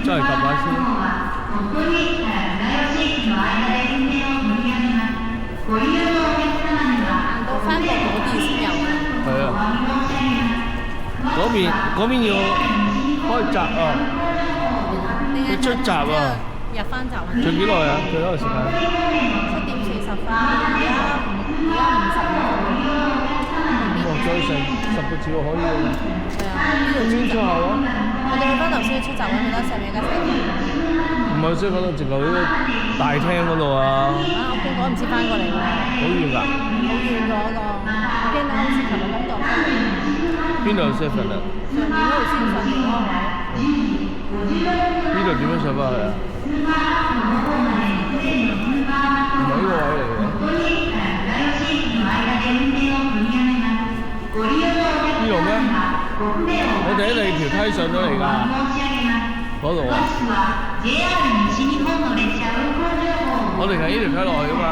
真係夾埋先。到翻到嗰邊先有。係啊，嗰邊要開閘啊，要出閘啊。入翻閘啊！仲幾耐啊？最多時間7:40，而家55分。哇！再成10個字可以喎。係啊，呢度邊出口啊？我哋去翻頭先嘅出閘位，咪得上面架車。唔係，即係嗰度直頭呢個大廳嗰度啊！我唔知翻過嚟喎。好遠㗎？好遠㗎嗰個，我驚啱好似琴日咁度。邊度有 seven 啊？上面嗰度先上面嗰個位。呢度點樣上翻去啊？唔係呢個位嚟嘅。呢度咩？我哋喺第二條梯上咗嚟㗎。嗰度啊？我哋喺呢條梯落去㗎嘛。